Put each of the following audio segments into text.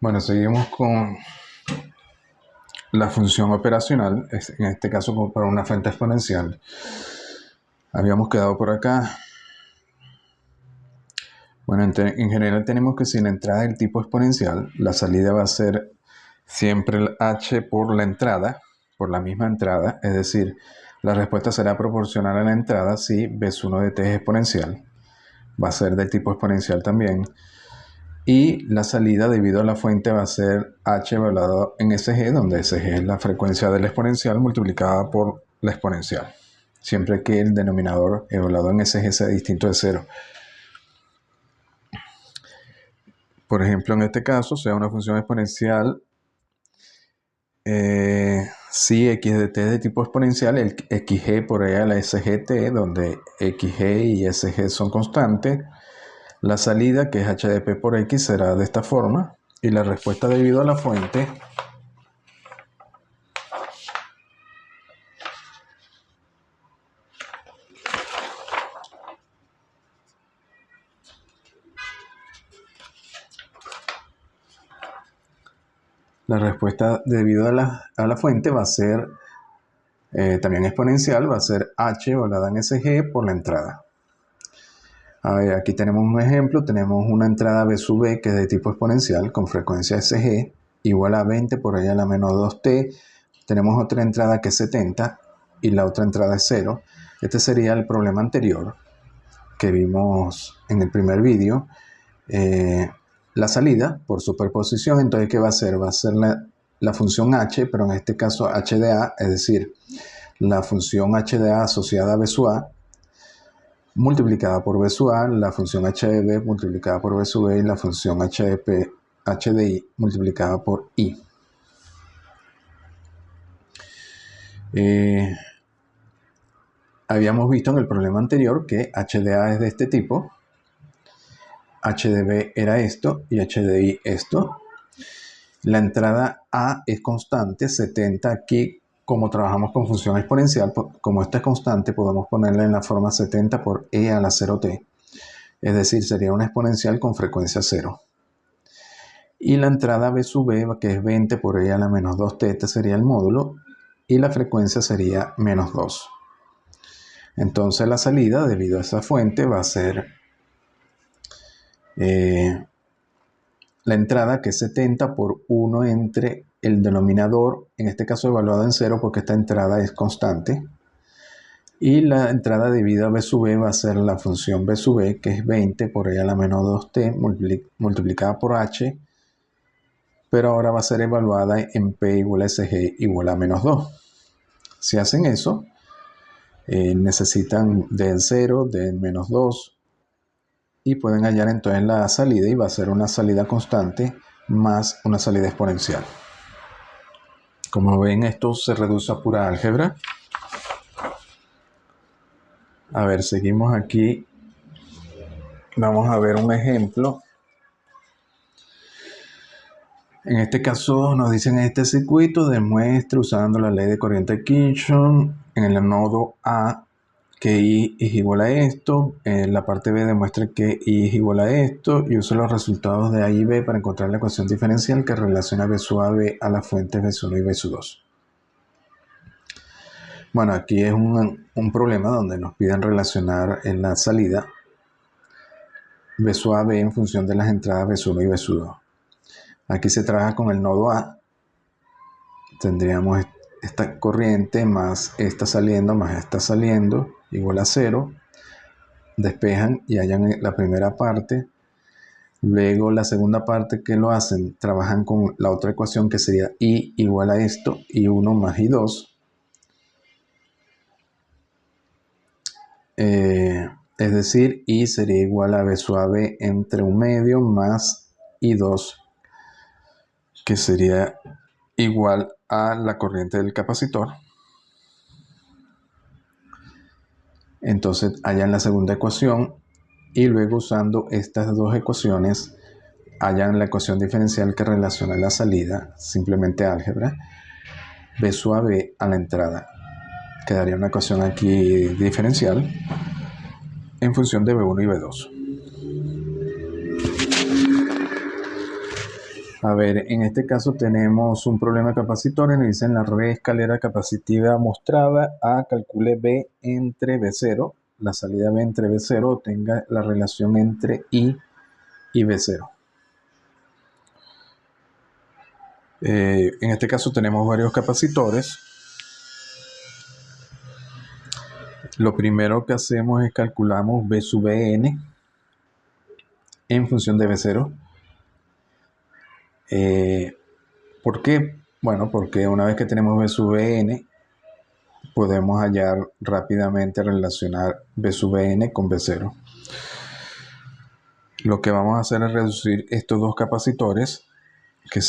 Bueno, seguimos con la función operacional, en este caso para una fuente exponencial. Habíamos quedado por acá. Bueno, en general tenemos que si la entrada es del tipo exponencial, la salida va a ser siempre el h por la entrada, por la misma entrada, es decir, la respuesta será proporcional a la entrada si B1 de t es exponencial, va a ser del tipo exponencial también. Y la salida debido a la fuente va a ser h evaluado en SG, donde SG es la frecuencia del exponencial multiplicada por la exponencial, siempre que el denominador evaluado en SG sea distinto de 0. Por ejemplo, en este caso, sea una función exponencial, si x de t es de tipo exponencial, el xg por e a la sgt, donde xg y sg son constantes, la salida, que es h de p por x, será de esta forma, y la respuesta debido a la fuente a la fuente va a ser también exponencial, va a ser h evaluada en SG por la entrada. A ver, aquí tenemos un ejemplo, tenemos una entrada B sub B que es de tipo exponencial con frecuencia SG igual a 20 por ahí a la menos 2t. Tenemos otra entrada que es 70 y la otra entrada es 0. Este sería el problema anterior que vimos en el primer vídeo. La salida por superposición, entonces ¿qué va a ser? Va a ser la función h, pero en este caso h de a, es decir, la función h de a asociada a b sub a multiplicada por b sub a, la función h de b multiplicada por b sub b y la función h de i multiplicada por i. Habíamos visto en el problema anterior que h de a es de este tipo, h de b era esto y h de i esto. La entrada a es constante, 70 aquí. Como trabajamos con función exponencial, como esta es constante, podemos ponerla en la forma 70 por e a la 0t. Es decir, sería una exponencial con frecuencia 0. Y la entrada b sub b, que es 20 por e a la menos 2t, este sería el módulo, y la frecuencia sería menos 2. Entonces la salida, debido a esa fuente, va a ser la entrada, que es 70 por 1 entre el denominador, en este caso evaluado en 0 porque esta entrada es constante, y la entrada debido a b sub b va a ser la función b sub b, que es 20 por e a la menos 2t multiplicada por h, pero ahora va a ser evaluada en p igual a sg igual a menos 2. Si hacen eso, necesitan del 0, del menos 2, y pueden hallar entonces la salida, y va a ser una salida constante más una salida exponencial. Como ven, esto se reduce a pura álgebra. A ver, seguimos aquí. Vamos a ver un ejemplo. En este caso nos dicen este circuito demuestre usando la ley de corriente de Kirchhoff en el nodo A que I es igual a esto, en la parte B demuestra que I es igual a esto y uso los resultados de A y B para encontrar la ecuación diferencial que relaciona B sub A, B a las fuentes B1 y B sub 2. Bueno, aquí es un problema donde nos piden relacionar en la salida B sub A, B en función de las entradas B1 y B sub 2. Aquí se trabaja con el nodo A. Tendríamos esta corriente más esta saliendo igual a 0. Despejan y hallan la primera parte. Luego la segunda parte que lo hacen, trabajan con la otra ecuación que sería I igual a esto, I1 más I2. Es decir, I sería igual a B sub A B entre 1/2 más I2, que sería igual a la corriente del capacitor. Entonces hallan la segunda ecuación y luego usando estas dos ecuaciones hallan la ecuación diferencial que relaciona la salida, simplemente álgebra, B sub A B a la entrada. Quedaría una ecuación aquí diferencial en función de B1 y B2. A ver, en este caso tenemos un problema de capacitores. Nos dicen la red escalera capacitiva mostrada A calcule B entre B0. La salida B entre B0 tenga la relación entre I y B0. En este caso tenemos varios capacitores. Lo primero que hacemos es calculamos B sub n en función de B0. ¿Por qué? Bueno, porque una vez que tenemos B sub n, podemos hallar rápidamente relacionar B sub n con B0. Lo que vamos a hacer es reducir estos dos capacitores, que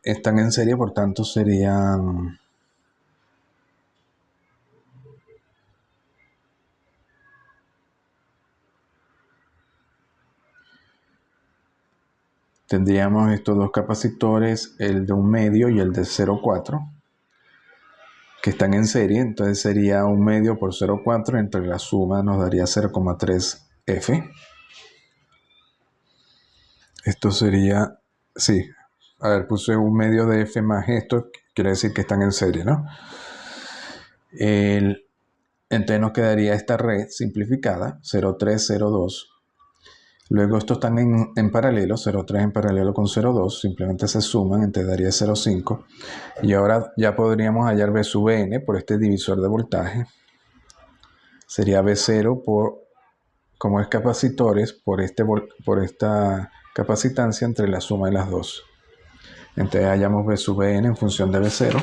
están en serie, por tanto serían tendríamos estos dos capacitores, el de 1/2 y el de 0,4, que están en serie. Entonces sería 1/2 por 0,4, entre la suma nos daría 0,3 F. Esto sería, sí, a ver, puse 1/2 de F más esto, quiere decir que están en serie, ¿no? Entonces nos quedaría esta red simplificada, 0,3, 0,2. Luego estos están en paralelo, 0,3 en paralelo con 0,2, simplemente se suman, entonces daría 0,5. Y ahora ya podríamos hallar B sub n por este divisor de voltaje. Sería B0 como es capacitores, por esta capacitancia entre la suma de las dos. Entonces hallamos B sub n en función de B0.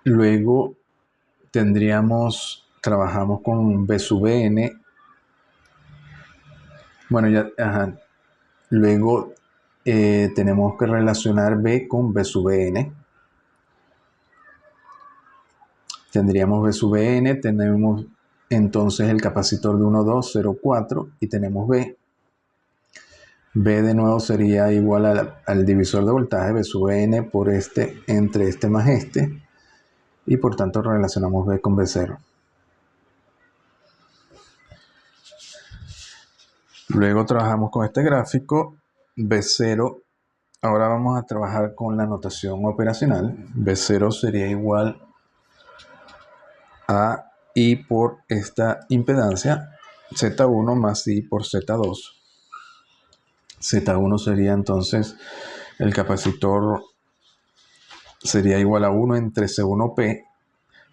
Luego trabajamos con B sub n. Bueno, ya, ajá. Luego tenemos que relacionar B con B sub n. Tendríamos B sub n, tenemos entonces el capacitor de 1, 2, 0, 4 y tenemos B. B de nuevo sería igual al divisor de voltaje, B sub n por entre este más este, y por tanto relacionamos B con B0. Luego trabajamos con este gráfico, B0. Ahora vamos a trabajar con la notación operacional. B0 sería igual a I por esta impedancia, Z1 más I por Z2. Z1 sería entonces el capacitor, sería igual a 1 entre C1P,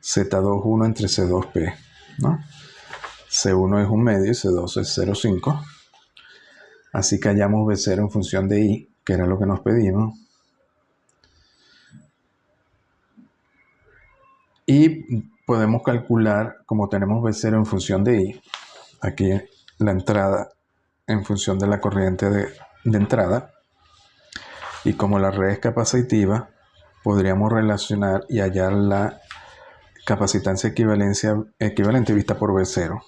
Z2 1 entre C2P, ¿no? C1 es 1/2 y C2 es 0,5. Así que hallamos B0 en función de I, que era lo que nos pedimos. Y podemos calcular, como tenemos B0 en función de I, aquí la entrada en función de la corriente de entrada, y como la red es capacitiva, podríamos relacionar y hallar la capacitancia equivalente vista por B0.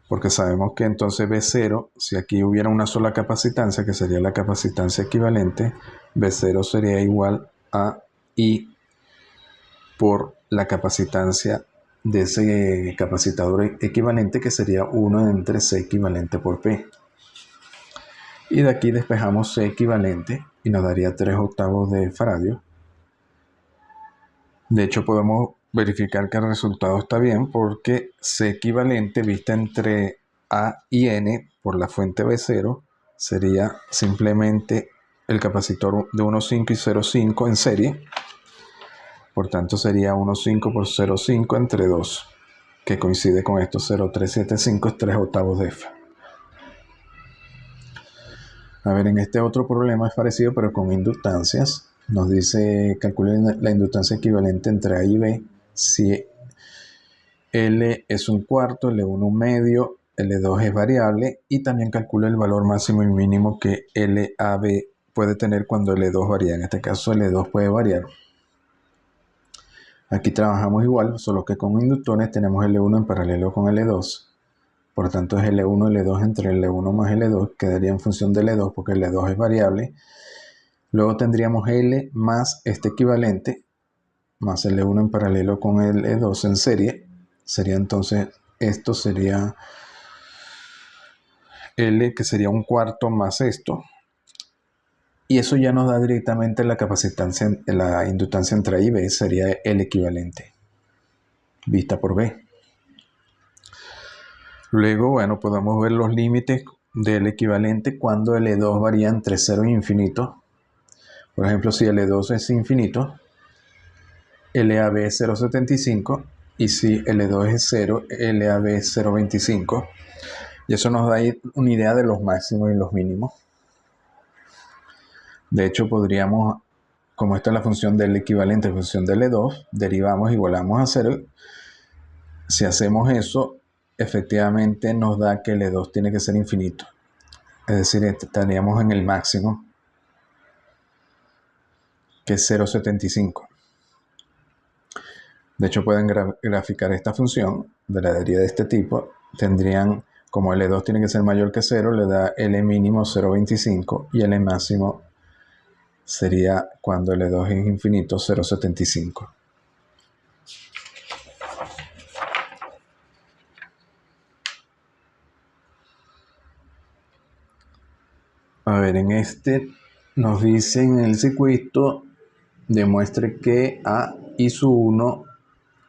Porque sabemos que entonces B0, si aquí hubiera una sola capacitancia, que sería la capacitancia equivalente, B0 sería igual a I por la capacitancia de ese capacitador equivalente, que sería 1 entre C equivalente por P. Y de aquí despejamos C equivalente y nos daría 3/8 de faradio. De hecho, podemos verificar que el resultado está bien, porque C equivalente vista entre A y N por la fuente B0 sería simplemente el capacitor de 1,5 y 0,5 en serie. Por tanto sería 1,5 por 0,5 entre 2, que coincide con esto. 0,375 es 3/8 de F. A ver, en este otro problema es parecido, pero con inductancias. Nos dice, calculen la inductancia equivalente entre A y B. Si L es 1/4, L1 1/2, L2 es variable, y también calcula el valor máximo y mínimo que LAB puede tener cuando L2 varía. En este caso L2 puede variar. Aquí trabajamos igual, solo que con inductores tenemos L1 en paralelo con L2. Por tanto es L1, L2 entre L1 más L2, quedaría en función de L2 porque L2 es variable. Luego tendríamos L más este equivalente, más L1 en paralelo con L2 en serie, sería entonces, esto sería L, que sería un cuarto más esto. Y eso ya nos da directamente la capacitancia, la inductancia entre A y B, sería el equivalente, vista por B. Luego, bueno, podemos ver los límites del equivalente cuando L2 varía entre 0 e infinito. Por ejemplo, si L2 es infinito, LAB es 0,75, y si L2 es 0, LAB es 0,25. Y eso nos da una idea de los máximos y los mínimos. De hecho, podríamos, como esta es la función del equivalente, función de L2, derivamos, igualamos a 0. Si hacemos eso, efectivamente nos da que L2 tiene que ser infinito. Es decir, estaríamos en el máximo, que es 0,75. De hecho, pueden graficar esta función de la deriva de este tipo. Tendrían, como L2 tiene que ser mayor que 0, le da L mínimo 0,25 y L máximo sería, cuando L2 es infinito, 0,75. A ver, en este nos dice en el circuito, demuestre que A y su 1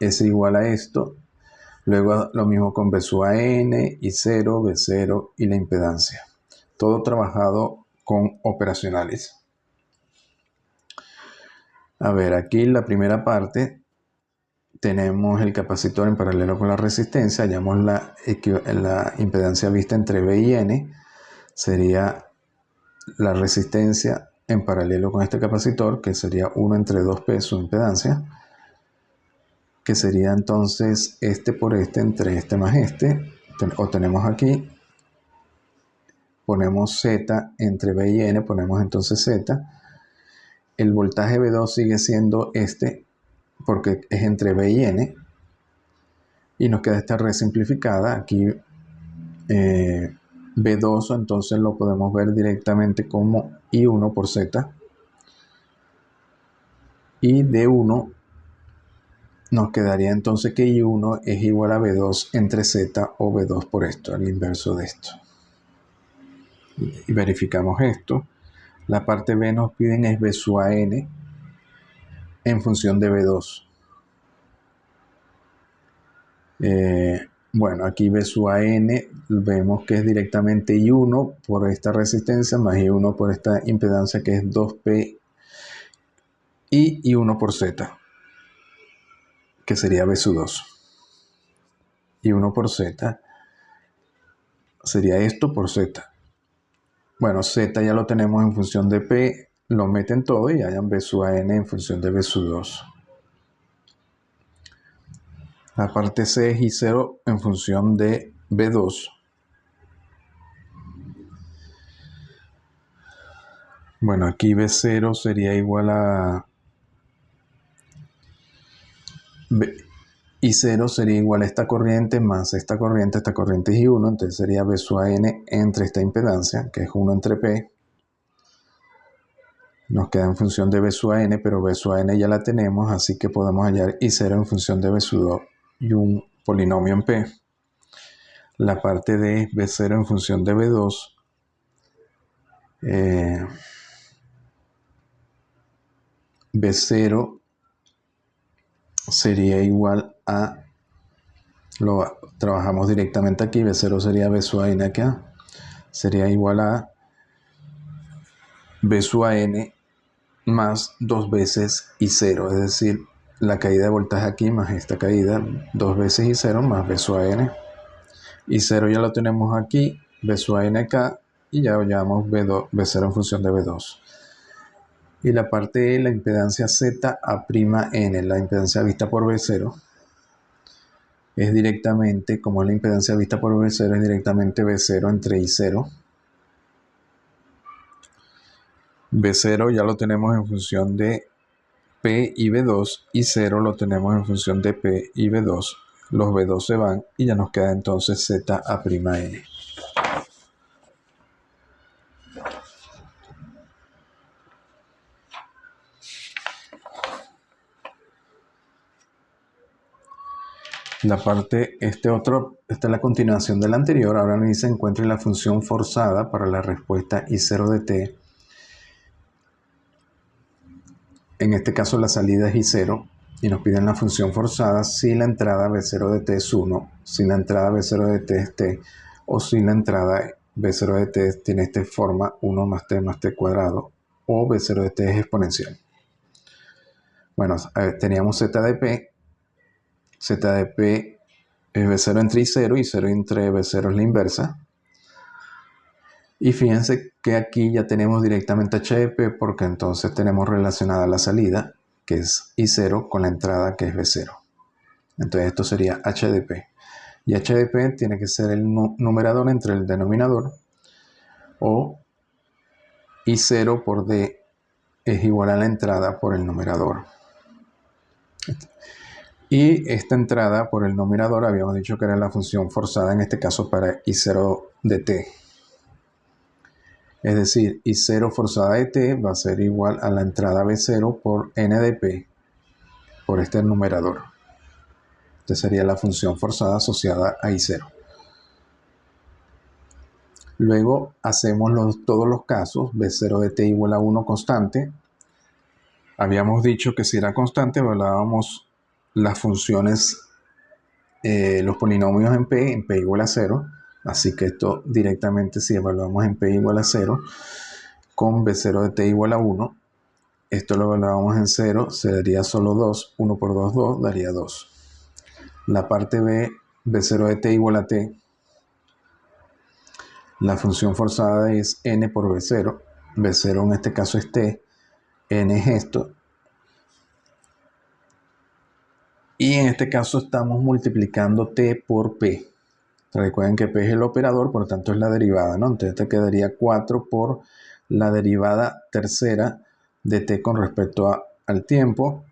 es igual a esto. Luego lo mismo con B sub AN, I0, B0 y la impedancia. Todo trabajado con operacionales. A ver, aquí la primera parte tenemos el capacitor en paralelo con la resistencia. Hallamos la impedancia vista entre B y N. Sería la resistencia en paralelo con este capacitor, que sería 1 entre 2P su impedancia, que sería entonces este por este entre este más este. O tenemos aquí, ponemos Z entre B y N, ponemos entonces Z. El voltaje B2 sigue siendo este, porque es entre B y N. Y nos queda esta red simplificada. Aquí B2, entonces lo podemos ver directamente como I1 por Z. Y D1 nos quedaría entonces que I1 es igual a B2 entre Z, o B2 por esto, el inverso de esto. Y verificamos esto. La parte B nos piden es B sub AN en función de B2. Bueno, aquí B sub AN vemos que es directamente I1 por esta resistencia más I1 por esta impedancia, que es 2P, y I1 por Z, que sería B sub 2. I1 por Z sería esto por Z. Bueno, Z ya lo tenemos en función de P, lo meten todo y hayan B sub AN en función de B sub 2. La parte C es I0 en función de B2. Bueno, aquí B0 sería igual a I0 sería igual a esta corriente más esta corriente es I1, entonces sería B sub AN entre esta impedancia, que es 1 entre P. Nos queda en función de B sub AN, pero B sub AN ya la tenemos, así que podemos hallar I0 en función de B sub 2 y un polinomio en P. La parte D es B0 en función de B2. B0 sería igual a, lo trabajamos directamente aquí, B0 sería B sub AN acá, sería igual a B sub AN más 2 veces I0, es decir, la caída de voltaje aquí más esta caída, 2 veces I0 más B sub AN. I0 ya lo tenemos aquí, B sub AN acá, y ya llamamos B0 en función de B2. Y la parte E, la impedancia Z A'N, la impedancia vista por B0, es directamente, como es la impedancia vista por B0, es directamente B0 entre I0. B0 ya lo tenemos en función de P y B2, y 0 lo tenemos en función de P y B2. Los B2 se van y ya nos queda entonces Z A'N. La parte, esta es la continuación de la anterior. Ahora nos dice encuentre la función forzada para la respuesta I0 de t. En este caso la salida es I0 y nos piden la función forzada si la entrada B0 de t es 1, si la entrada B0 de t es t, o si la entrada B0 de t tiene esta forma 1 más t cuadrado, o B0 de t es exponencial. Bueno, teníamos z de p es B0 entre I0 y 0 entre B0 es la inversa. Y fíjense que aquí ya tenemos directamente h de p porque entonces tenemos relacionada la salida, que es I0, con la entrada, que es B0. Entonces esto sería h de p. Y h de p tiene que ser el numerador entre el denominador, o I0 por d es igual a la entrada por el numerador. Y esta entrada por el numerador habíamos dicho que era la función forzada, en este caso para I0 de t. Es decir, I0 forzada de t va a ser igual a la entrada B0 por n de p por este numerador. Esta sería la función forzada asociada a I0. Luego hacemos todos los casos. B0 de t igual a 1 constante. Habíamos dicho que si era constante evaluábamos las funciones, los polinomios en P igual a 0. Así que esto directamente, si evaluamos en P igual a 0, con B0 de t igual a 1, esto lo evaluamos en 0, se daría solo 2, 1 por 2, 2, daría 2. La parte B, B0 de t igual a t, la función forzada es n por B0, B0 en este caso es t, n es esto, y en este caso estamos multiplicando t por p. Recuerden que p es el operador, por lo tanto es la derivada, ¿no? Entonces te quedaría 4 por la derivada tercera de t con respecto al tiempo,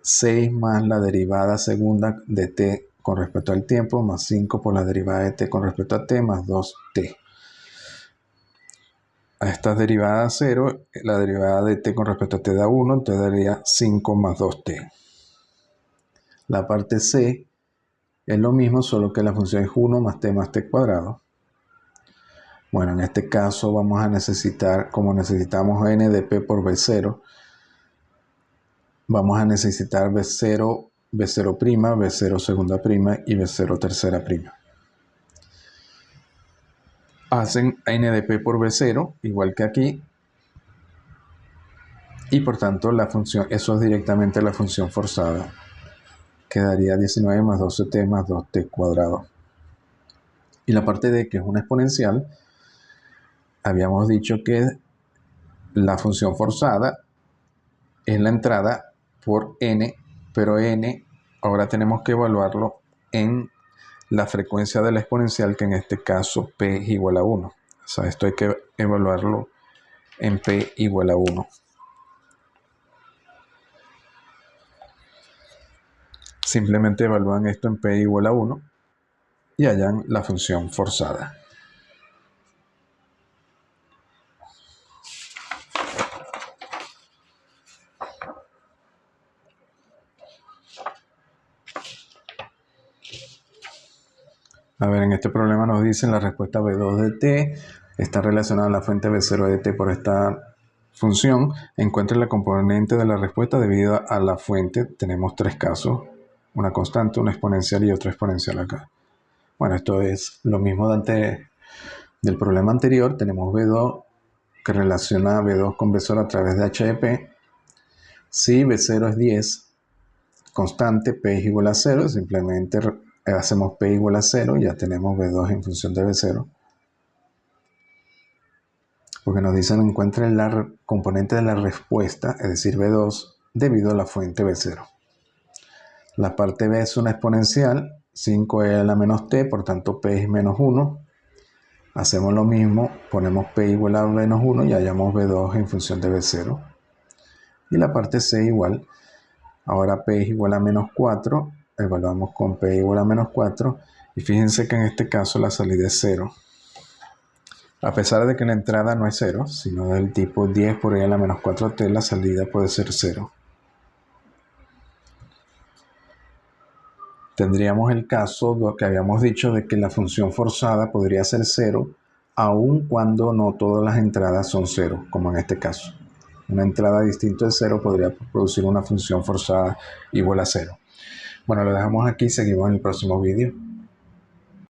6 más la derivada segunda de t con respecto al tiempo, más 5 por la derivada de t con respecto a t, más 2t. A esta derivada 0, la derivada de t con respecto a t da 1, entonces daría 5 más 2t. La parte c es lo mismo, solo que la función es 1 más t cuadrado. Bueno, en este caso vamos a necesitar, como necesitamos n de p por b0, vamos a necesitar b0, b0', b0 segunda prima y b0 tercera prima. Hacen n de p por b0, igual que aquí, y por tanto la función, eso es directamente la función forzada. Quedaría 19 más 12t más 2t cuadrado. Y la parte d, que es una exponencial, habíamos dicho que la función forzada es la entrada por n, pero n ahora tenemos que evaluarlo en la frecuencia de la exponencial, que en este caso p es igual a 1. O sea, esto hay que evaluarlo en p igual a 1. Simplemente evalúan esto en p igual a 1 y hallan la función forzada. A ver, en este problema nos dicen la respuesta B2 de t está relacionada a la fuente B0 de t por esta función. Encuentre la componente de la respuesta debido a la fuente. Tenemos tres casos, una constante, una exponencial y otra exponencial acá. Bueno, esto es lo mismo del problema anterior. Tenemos B2 que relaciona B2 con B0 a través de h de p. Si B0 es 10, constante, P es igual a 0, simplemente hacemos P igual a 0, ya tenemos B2 en función de B0. Porque nos dicen encuentren la componente de la respuesta, es decir, B2, debido a la fuente B0. La parte B es una exponencial, 5e a la menos t, por tanto P es menos 1. Hacemos lo mismo, ponemos P igual a menos 1 y hallamos B2 en función de B0. Y la parte C igual. Ahora P es igual a menos 4, evaluamos con P igual a menos 4, y fíjense que en este caso la salida es 0. A pesar de que la entrada no es 0, sino del tipo 10 por e a la menos 4t, la salida puede ser 0. Tendríamos el caso que habíamos dicho de que la función forzada podría ser 0, aun cuando no todas las entradas son 0, como en este caso. Una entrada distinta de 0 podría producir una función forzada igual a 0. Bueno, lo dejamos aquí y seguimos en el próximo vídeo.